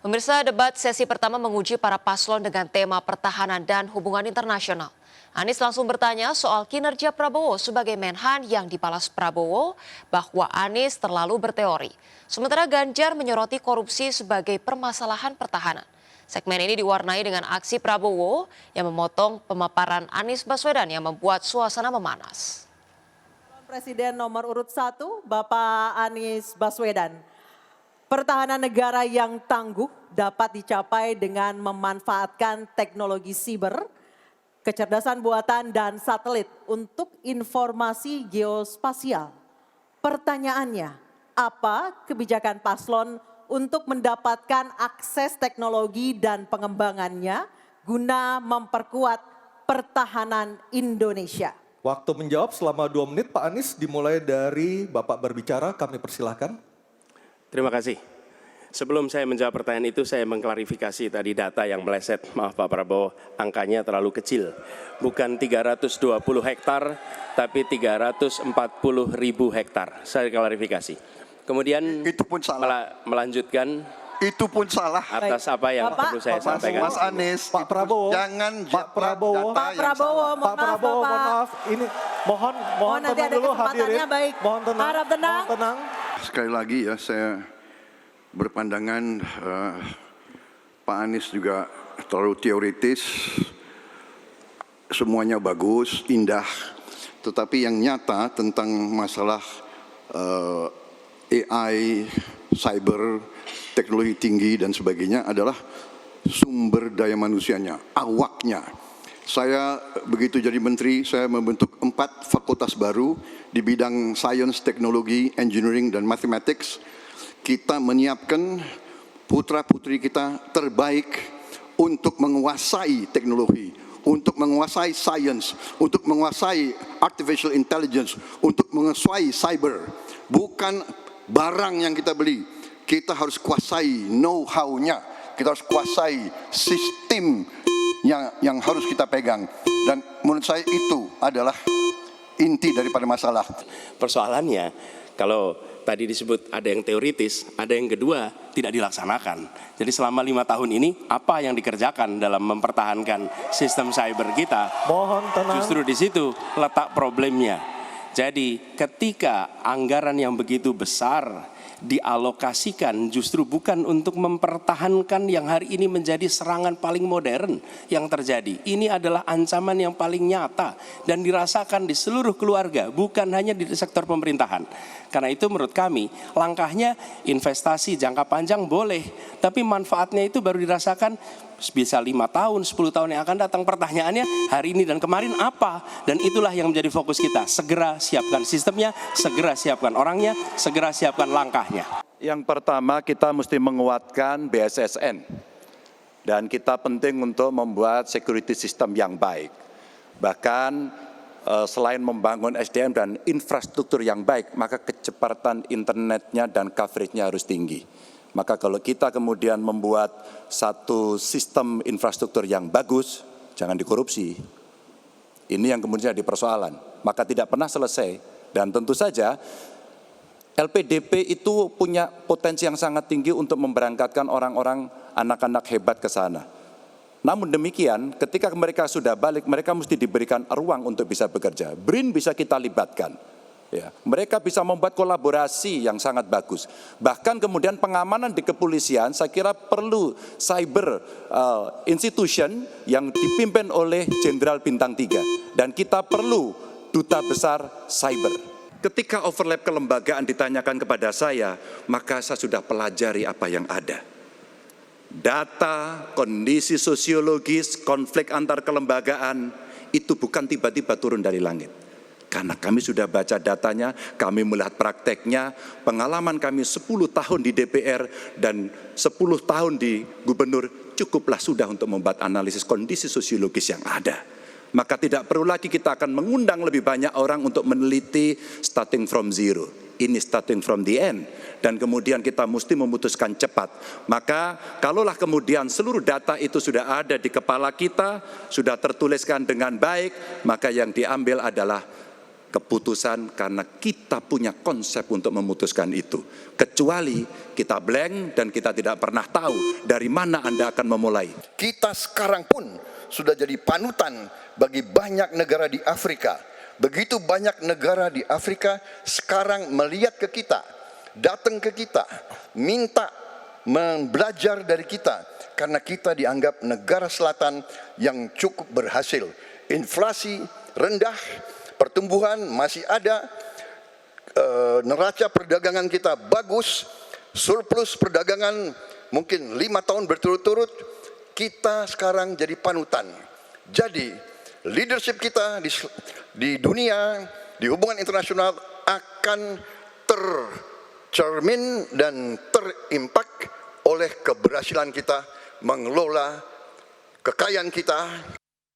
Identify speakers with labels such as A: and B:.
A: Pemirsa, debat sesi pertama menguji para paslon dengan tema pertahanan dan hubungan internasional. Anies langsung bertanya soal kinerja Prabowo sebagai Menhan yang dibalas Prabowo bahwa Anies terlalu berteori. Sementara Ganjar menyoroti korupsi sebagai permasalahan pertahanan. Segmen ini diwarnai dengan aksi Prabowo yang memotong pemaparan Anies Baswedan yang membuat suasana memanas.
B: Presiden nomor urut 1, Bapak Anies Baswedan. Pertahanan negara yang tangguh dapat dicapai dengan memanfaatkan teknologi siber, kecerdasan buatan dan satelit untuk informasi geospasial. Pertanyaannya, apa kebijakan paslon untuk mendapatkan akses teknologi dan pengembangannya guna memperkuat pertahanan Indonesia?
C: Waktu menjawab selama 2 menit, Pak Anies, dimulai dari Bapak berbicara, kami persilahkan.
D: Terima kasih. Sebelum saya menjawab pertanyaan itu, saya mengklarifikasi tadi data yang meleset. Maaf Pak Prabowo, angkanya terlalu kecil. Bukan 320 hektar, tapi 340.000 hektar. Saya klarifikasi. Kemudian
E: itu pun salah.
D: Melanjutkan.
E: Itu pun salah.
D: Atas apa yang perlu saya sampaikan.
E: Mas Anies,
C: Pak Prabowo,
E: jangan
C: Pak Prabowo,
E: data yang salah.
C: Pak Prabowo, mohon maaf, ini mohon
B: nanti
C: tenang
B: ada
C: dulu
B: kesempatannya,
C: hadirin.
B: baik.
C: Mohon tenang.
B: Harap tenang.
C: Mohon tenang.
E: Sekali lagi ya, saya berpandangan Pak Anies juga terlalu teoritis. Semuanya bagus, indah, tetapi yang nyata tentang masalah AI, cyber, teknologi tinggi dan sebagainya adalah sumber daya manusianya, awaknya. Saya begitu jadi menteri, saya membentuk 4 fakultas baru di bidang sains, teknologi, engineering, dan mathematics. Kita menyiapkan putra-putri kita terbaik untuk menguasai teknologi, untuk menguasai sains, untuk menguasai artificial intelligence, untuk menguasai cyber. Bukan barang yang kita beli, kita harus kuasai know-how-nya, kita harus kuasai sistem yang harus kita pegang. Dan menurut saya itu adalah inti daripada masalah.
D: Persoalannya, kalau tadi disebut ada yang teoritis, ada yang kedua tidak dilaksanakan. Jadi selama 5 tahun ini, apa yang dikerjakan dalam mempertahankan sistem cyber kita?
C: Mohon tenang.
D: Justru di situ letak problemnya. Jadi ketika anggaran yang begitu besar dialokasikan justru bukan untuk mempertahankan yang hari ini menjadi serangan paling modern yang terjadi. Ini adalah ancaman yang paling nyata dan dirasakan di seluruh keluarga, bukan hanya di sektor pemerintahan. Karena itu menurut kami, langkahnya investasi jangka panjang boleh, tapi manfaatnya itu baru dirasakan bisa 5 tahun, 10 tahun yang akan datang. Pertanyaannya hari ini dan kemarin apa? Dan itulah yang menjadi fokus kita. Segera siapkan sistemnya, segera siapkan orangnya, segera siapkan langkahnya.
F: Yang pertama kita mesti menguatkan BSSN. Dan kita penting untuk membuat security system yang baik. Bahkan selain membangun SDM dan infrastruktur yang baik, maka kecepatan internetnya dan coveragenya harus tinggi. Maka kalau kita kemudian membuat satu sistem infrastruktur yang bagus, jangan dikorupsi. Ini yang kemudian jadi persoalan. Maka tidak pernah selesai. Dan tentu saja LPDP itu punya potensi yang sangat tinggi untuk memberangkatkan orang-orang, anak-anak hebat ke sana. Namun demikian, ketika mereka sudah balik, mereka mesti diberikan ruang untuk bisa bekerja. BRIN bisa kita libatkan. Ya, mereka bisa membuat kolaborasi yang sangat bagus. Bahkan kemudian pengamanan di kepolisian, saya kira perlu cyber institution yang dipimpin oleh Jenderal Bintang 3. Dan kita perlu duta besar cyber. Ketika overlap kelembagaan ditanyakan kepada saya, maka saya sudah pelajari apa yang ada. Data, kondisi sosiologis, konflik antar kelembagaan, itu bukan tiba-tiba turun dari langit. Karena kami sudah baca datanya, kami melihat prakteknya, pengalaman kami 10 tahun di DPR dan 10 tahun di gubernur, cukuplah sudah untuk membuat analisis kondisi sosiologis yang ada. Maka tidak perlu lagi kita akan mengundang lebih banyak orang untuk meneliti starting from zero. Ini starting from the end. Dan kemudian kita mesti memutuskan cepat. Maka kalaulah kemudian seluruh data itu sudah ada di kepala kita, sudah tertuliskan dengan baik, maka yang diambil adalah keputusan karena kita punya konsep untuk memutuskan itu. Kecuali kita blank dan kita tidak pernah tahu dari mana Anda akan memulai.
E: Kita sekarang pun sudah jadi panutan bagi banyak negara di Afrika. Begitu banyak negara di Afrika sekarang melihat ke kita, datang ke kita, minta belajar dari kita. Karena kita dianggap negara selatan yang cukup berhasil. Inflasi rendah, pertumbuhan masih ada, neraca perdagangan kita bagus, surplus perdagangan mungkin 5 tahun berturut-turut, kita sekarang jadi panutan. Jadi leadership kita di dunia, di hubungan internasional akan tercermin dan terimpak oleh keberhasilan kita mengelola kekayaan kita.